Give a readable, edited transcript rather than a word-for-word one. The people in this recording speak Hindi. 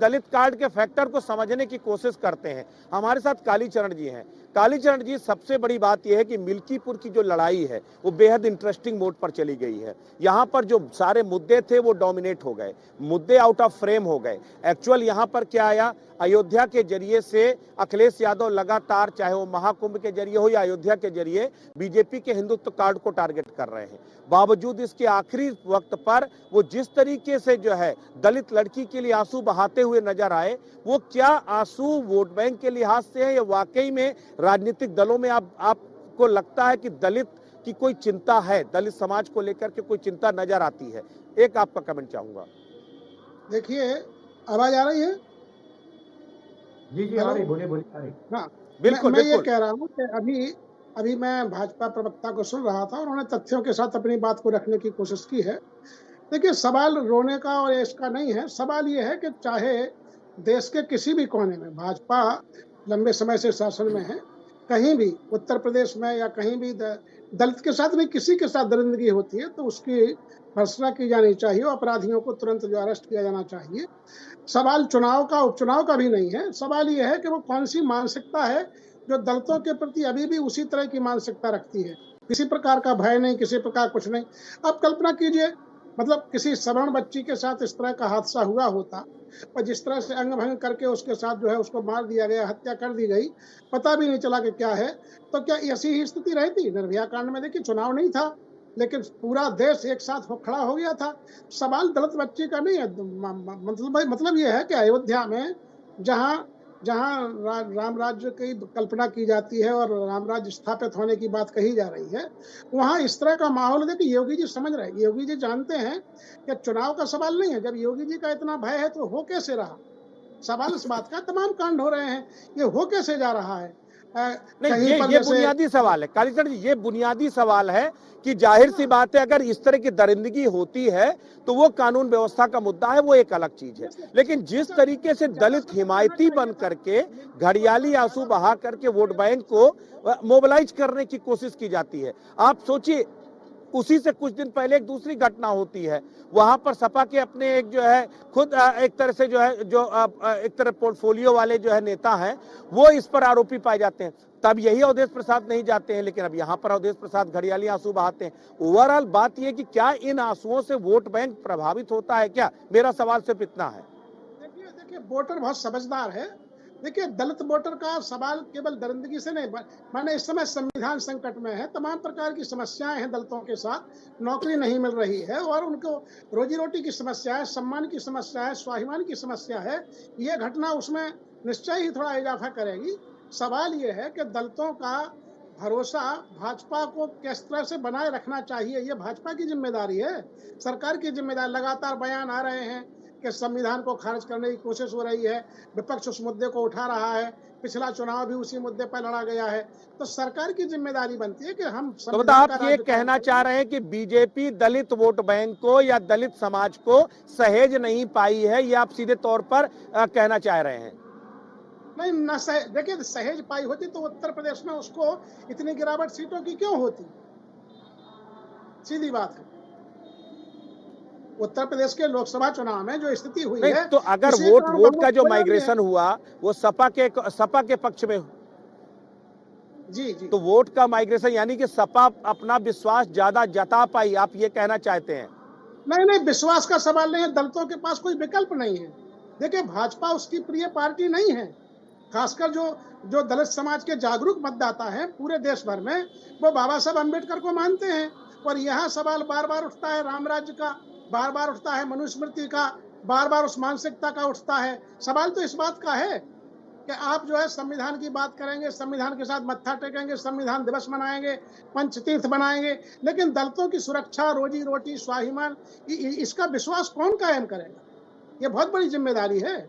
दलित कार्ड के फैक्टर को समझने की कोशिश करते हैं। हमारे साथ कालीचरण जी हैं। कालीचरण जी, सबसे बड़ी बात यह है कि मिल्कीपुर की जो लड़ाई है वो बेहद इंटरेस्टिंग मोड पर चली गई है। यहाँ पर जो सारे मुद्दे थे वो डोमिनेट हो गए, मुद्दे आउट ऑफ फ्रेम हो गए। एक्चुअल यहाँ पर क्या आया, अयोध्या के जरिए से अखिलेश यादव लगातार, चाहे वो महाकुंभ के जरिए हो या अयोध्या के जरिए, बीजेपी के हिंदुत्व कार्ड को टारगेट कर रहे हैं। बावजूद इसके आखिरी वक्त पर वो जिस तरीके से जो है दलित लड़की के लिए आंसू बहाते हुए नजर आए, वो क्या आंसू वोट बैंक के लिहाज से है या वाकई में राजनीतिक दलों में आपको लगता है कि दलित की कोई चिंता है, दलित समाज को लेकर के कोई चिंता नजर आती है? एक आपका कमेंट चाहूंगा। देखिए, आवाज आ रही है? जी जी, आ रही, बोलिए बोलिए, आ रही। हाँ, बिल्कुल मैं ये बिल्कुल। कह रहा हूँ कि अभी अभी मैं भाजपा प्रवक्ता को सुन रहा था और उन्होंने तथ्यों के साथ अपनी बात को रखने की कोशिश की है। देखिए, सवाल रोने का और इसका नहीं है। सवाल ये है कि चाहे देश के किसी भी कोने में भाजपा लंबे समय से शासन में है, कहीं भी उत्तर प्रदेश में या कहीं भी दलित के साथ नहीं, किसी के साथ दरिंदगी होती है तो उसकी भर्त्सना की जानी चाहिए, अपराधियों को तुरंत जो अरेस्ट किया जाना चाहिए। सवाल चुनाव का उपचुनाव का भी नहीं है। सवाल ये है कि वो कौन सी मानसिकता है जो दलितों के प्रति अभी भी उसी तरह की मानसिकता रखती है, किसी प्रकार का भय नहीं, किसी प्रकार कुछ नहीं। अब कल्पना कीजिए, मतलब किसी सवर्ण बच्ची के साथ इस तरह का हादसा हुआ होता और जिस तरह से अंग भंग करके उसके साथ जो है उसको मार दिया गया, हत्या कर दी गई, पता भी नहीं चला कि क्या है, तो क्या ऐसी ही स्थिति रहती? निर्भया कांड में देखिए, चुनाव नहीं था लेकिन पूरा देश एक साथ खड़ा हो गया था। सवाल दलित बच्ची का नहीं है। मतलब ये है कि अयोध्या में जहां जहां राम राज्य की कल्पना की जाती है और राम राज्य स्थापित होने की बात कही जा रही है, वहां इस तरह का माहौल देखिए। योगी जी समझ रहे हैं, योगी जी जानते हैं कि चुनाव का सवाल नहीं है। जब योगी जी का इतना भय है तो हो कैसे रहा? सवाल इस बात का, तमाम कांड हो रहे हैं, ये हो कैसे जा रहा है? नहीं, कहीं पर ये जैसे बुनियादी सवाल है कालीचरण जी, ये बुनियादी सवाल है कि जाहिर सी बात है, अगर इस तरह की दरिंदगी होती है तो वो कानून व्यवस्था का मुद्दा है, वो एक अलग चीज है। लेकिन जिस तरीके से दलित हिमायती बन करके घड़ियाली आंसू बहा करके वोट बैंक को मोबिलाइज करने की कोशिश की जाती है, आप सोचिए। उसी से कुछ दिन पहले एक दूसरी घटना होती है, वहां पर सपा के अपने एक जो है खुद एक तरह से जो है जो एक तरह पोर्टफोलियो वाले जो है नेता हैं, वो इस पर आरोपी पाए जाते हैं। तब यही अवधेश प्रसाद नहीं जाते हैं, लेकिन अब यहाँ पर अवधेश प्रसाद घड़ियाली आंसू बहाते हैं। ओवरऑल बात यह कि क्या इन आंसुओं से वोट बैंक प्रभावित होता है क्या? मेरा सवाल सिर्फ इतना है। देखिए, वोटर बहुत समझदार है। देखिए, दलित वोटर का सवाल केवल दरिंदगी से नहीं, माने इस समय संविधान संकट में है, तमाम प्रकार की समस्याएं हैं दलितों के साथ। नौकरी नहीं मिल रही है और उनको रोजी रोटी की समस्या है, सम्मान की समस्या है, स्वाभिमान की समस्या है। ये घटना उसमें निश्चय ही थोड़ा इजाफा करेगी। सवाल ये है कि दलितों का भरोसा भाजपा को किस तरह से बनाए रखना चाहिए, ये भाजपा की जिम्मेदारी है, सरकार की जिम्मेदारी। लगातार बयान आ रहे हैं कि संविधान को खारिज करने की कोशिश हो रही है, विपक्ष उस मुद्दे को उठा रहा है, पिछला चुनाव भी उसी मुद्दे पर लड़ा गया है। तो सरकार की जिम्मेदारी बनती है कि हम तो संविधान आप का ये राज्य कहना चाह रहे हैं कि बीजेपी दलित वोट बैंक को या दलित समाज को सहेज नहीं पाई है, ये आप सीधे तौर पर कहना चाह रहे हैं? नहीं न देखिए, सहेज पाई होती तो उत्तर प्रदेश में उसको इतनी गिरावट सीटों की क्यों होती? सीधी बात है। उत्तर प्रदेश के लोकसभा चुनाव में जो स्थिति हुई नहीं, है, तो अगर इसी वोट कारण वोट का बहुमत जो खो जाती है। माइग्रेशन हुआ वो सपा के पक्ष में, जी जी, तो वोट का माइग्रेशन यानी कि सपा अपना विश्वास ज्यादा जता पाई, आप ये कहना चाहते हैं? नहीं नहीं, विश्वास का सवाल नहीं है। दलितों के पास कोई विकल्प नहीं है। देखिए, भाजपा उसकी प्रिय पार्टी नहीं है। खासकर जो जो दलित समाज के जागरूक मतदाता हैं पूरे देश भर में, वो बाबा साहब अम्बेडकर को मानते हैं। और यहाँ सवाल बार बार उठता है राम राज्य का, बार बार उठता है मनुस्मृति का, बार बार उस मानसिकता का उठता है। सवाल तो इस बात का है कि आप जो है संविधान की बात करेंगे, संविधान के साथ मत्था टेकेंगे, संविधान दिवस मनाएंगे, पंचतीर्थ बनाएंगे, लेकिन दलितों की सुरक्षा, रोजी रोटी, स्वाभिमान, इसका विश्वास कौन कायम करेगा? ये बहुत बड़ी जिम्मेदारी है।